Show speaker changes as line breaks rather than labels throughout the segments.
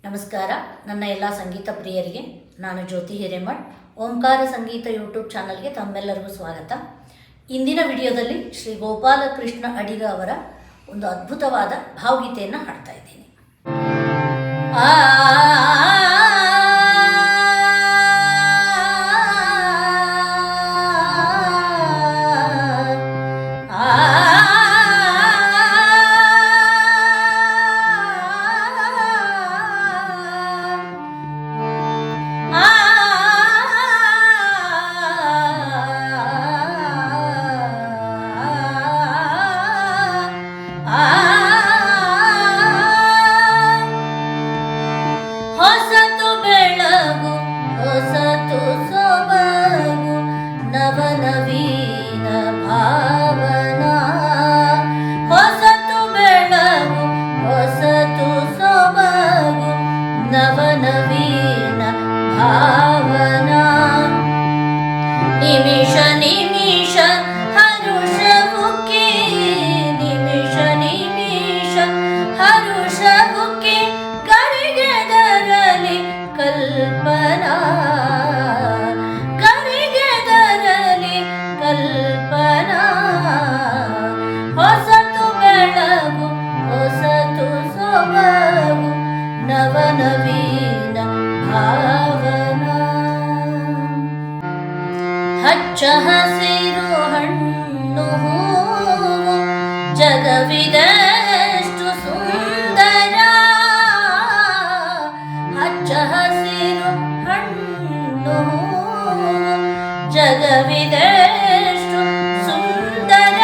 ನಮಸ್ಕಾರ. ನನ್ನ ಎಲ್ಲ ಸಂಗೀತ ಪ್ರಿಯರಿಗೆ ನಾನು ಜ್ಯೋತಿ ಹಿರೇಮಠ್. ಓಂಕಾರ ಸಂಗೀತ ಯೂಟ್ಯೂಬ್ ಚಾನಲ್ಗೆ ತಮ್ಮೆಲ್ಲರಿಗೂ ಸ್ವಾಗತ. ಇಂದಿನ ವಿಡಿಯೋದಲ್ಲಿ ಶ್ರೀ ಗೋಪಾಲಕೃಷ್ಣ ಅಡಿಗ ಅವರ ಒಂದು ಅದ್ಭುತವಾದ ಭಾವಗೀತೆಯನ್ನು ಹಾಡ್ತಾ ಇದ್ದೀನಿ. ಹೊಸತು ಬೆಳಗು ಹೊಸತು ಸೊಬಗು ನವನವೀನ ಭಾವನಾ. ಹೊಸತು ಬೆಳಗು ಹೊಸತು ಸೊಬಗು ನವನವೀನ ಭಾವನಾ. ನಿಮಿಷ ನಿಮಿಷ ಹರುಷವುಕ್ಕೆ ನಿಮಿಷ ನಿಮಿಷ ಹರುಷವುಕ್ಕೆ ಕರಿಗೆದರಲಿ ಕಲ್ಪನಾ ಕರಿಗೆದರಲಿ ಕಲ್ಪನಾ. ಹೊಸತು ಬೆಳಗು ಹೊಸತು ಸೊಬಗು ನವನವೀನ ಭಾವನಾ. ಹಚ್ಚ ಹಸಿರು ಹಣ್ಣು ಹೂವು ಜಗವಿದಷ್ಟು ಸುಂದರ. ಹಚ್ಚ ಹಸಿರು ಹಣ್ಣು ಹೂವು ಜಗವಿದಷ್ಟು ಸುಂದರ.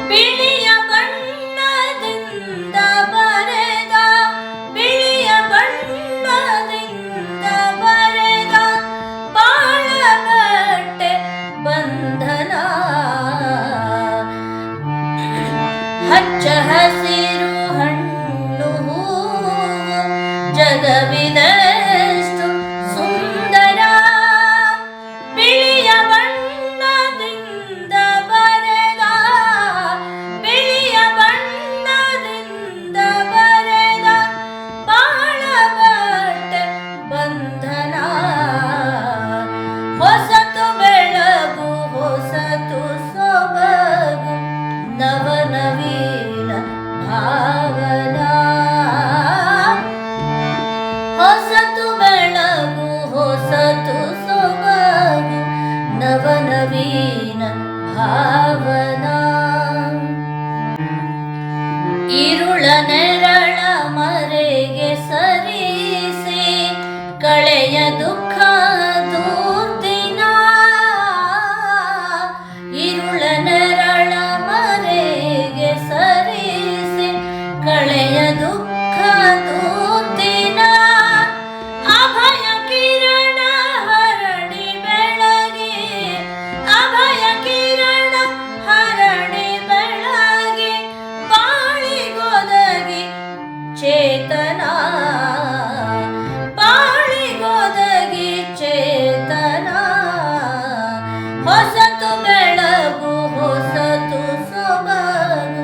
ಬಿಳಿಯ ಬಣ್ಣದಿಂದ ಬರೆದ ಬಿಳಿಯ ಬಣ್ಣದಿಂದ ಬರೆದ ಬಾಳಗಟ್ಟೆ ಬಂಧನ. ಹಚ್ಚ ಹಸಿರು ಹಣ್ಣು ಹೂವು ಜಗವಿದಷ್ಟು ಸುಂದರ. ಬಿಳಿಯ ಬಣ್ಣದಿಂದ ಬರೆದ ಬಿಳಿಯ ಬಣ್ಣದಿಂದ ಬರೆದ ಬಾಳಗಟ್ಟೆ ಬಂಧನ. ಹೊಸತು ಬೆಳಗು ಹೊಸತು ಸೊಬಗು ನವನವೀನ ಭಾವನಾ. ಹೊಸತು ಬೆಳಗು ಹೊಸತು ಸೊಬಗು ನವನವೀನ ಭಾವನಾ. ಇರುಳ ನೆರಳ ಮರೆಗೆ ಸರಿಸಿ ಕಳೆಯ ದುಃಖ ದೂರ್ದಿನ. ಇರುಳ ನೆರಳ ಮರೆಗೆ ಸರಿಸಿ ಕಳೆಯ ದುಃಖ ದೂರ್ದಿನ. ಅಭಯ ಕಿರಣ ಹರಡಿ ಬೆಳಗಿ ಅಭಯ ಕಿರಣ ಹರಡಿ ಬೆಳಗಿ ಬಾಳಿಗೊದಗಿ ಚೇತನ ಬಾಳಿಗೊದಗಿ ಚೇತನ. ಹೊಸತು ಬೆಳಗು ಹೊಸತು ಸೊಬಗು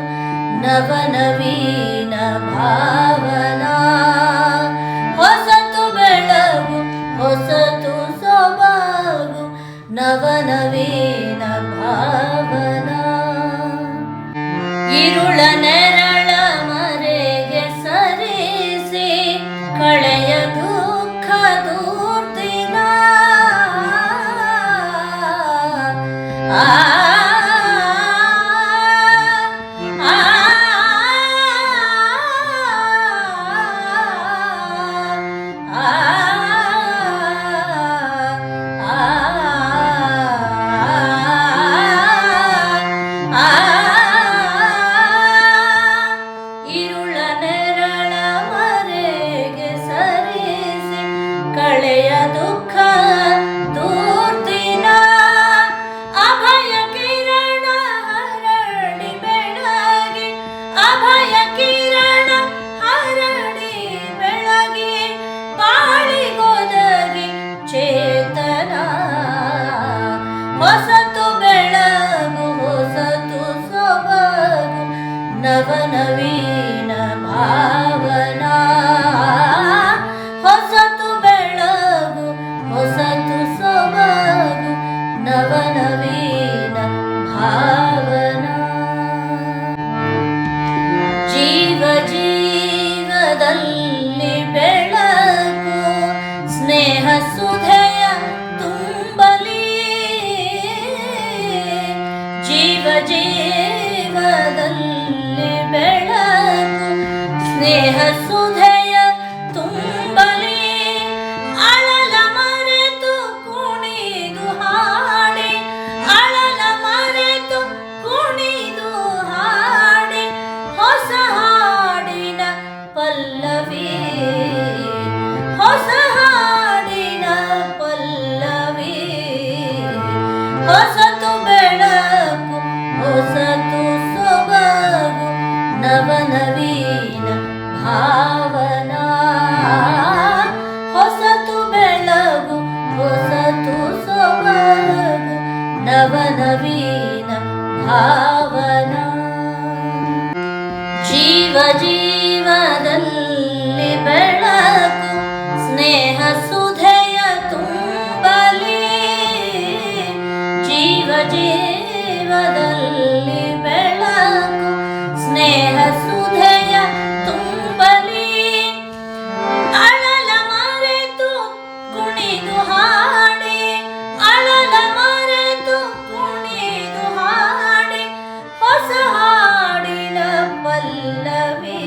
ನವನವೀನ ಭಾವನಾ. ಹೊಸತು ಬೆಳಗು ಹೊಸತು ಸೊಬಗು ನವನವೀನ ಭಾವನಾ. ಇರುಳ ನೆರಳ ಮರೆಗೆ ಸರಿಸಿ ಕಳೆಯ ದುಃಖ ದೂರ್ದಿನ. ಆ ಇರುಳ ನೆರಳ ಮರೆಗೆ ಸರಿಸಿ ಕಳೆಯ ದುಃಖ ದೂರ್ದಿನ. ಅಭಯ ಕಿರಣ ಹರಡಿ ಬೆಳಗಿ ಅಭಯ ಕಿರಣ ಹರಡಿ ಬೆಳಗಿ ಬಾಳಿಗೊದಗಿ ಚೇತನ. ಹೊಸತು ಬೆಳಗು ಹೊಸತು ಸೊಬಗು ನವನವೀನ ಭಾವನಾ. ಭಾವನಾ ಹೊಸತು ಬೆಳಗು ಹೊಸತು ಸೊಬಗು ನವನವೀನ ಭಾವನಾ ಜೀವ ಜೀವದಲ್ಲಿ ಬೆಳಕು ಸ್ನೇಹ ಸುಧೆಯ ತುಂಬಲಿ ಜೀವ ಜೀವದಲ್ಲಿ ಬೆಳಕು ಸ್ನೇಹ ಸುಧೆಯ ತುಂಬಲಿ ಅಳಲ ಮರೆತು ಕುಣಿದು ಹಾಡಿ ಅಳಲ ಮರೆತು ಕುಣಿದು ಹಾಡಿ ಹೊಸ ಹಾಡಿನ ಪಲ್ಲವಿ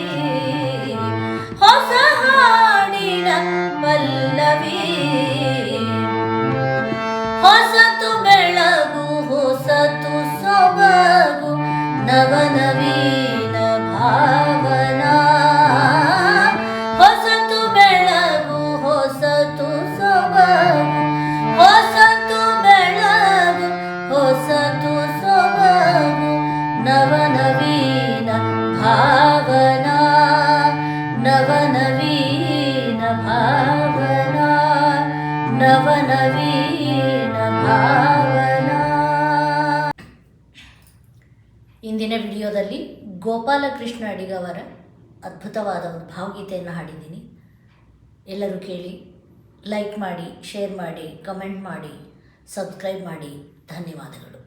ಹೊಸ ಹಾಡಿನ ಪಲ್ಲವಿ ಹೊಸತು ಬೆಳಗು ಹೊಸತು ಸೊಬಗು ನವನವೀನ ಭಾವನಾ ಹೊಸತು ಬೆಳಗು ಹೊಸತು ಸೊಬಗು ಹೊಸತು ಬೆಳಗು ಹೊಸತು ಸೊಬಗು ನವನವೀನ ಭಾವನಾ ನವನವೀನ ಭಾವನಾ ನವನವೀನ ಭಾವನಾ. ಇಂದಿನ ವಿಡಿಯೋದಲ್ಲಿ ಗೋಪಾಲಕೃಷ್ಣ ಅಡಿಗ ಅವರ ಅದ್ಭುತವಾದ ಒಂದು ಭಾವಗೀತೆಯನ್ನು ಹಾಡಿದ್ದೀನಿ. ಎಲ್ಲರೂ ಕೇಳಿ, ಲೈಕ್ ಮಾಡಿ, ಶೇರ್ ಮಾಡಿ, ಕಮೆಂಟ್ ಮಾಡಿ, ಸಬ್ಸ್ಕ್ರೈಬ್ ಮಾಡಿ. ಧನ್ಯವಾದಗಳು.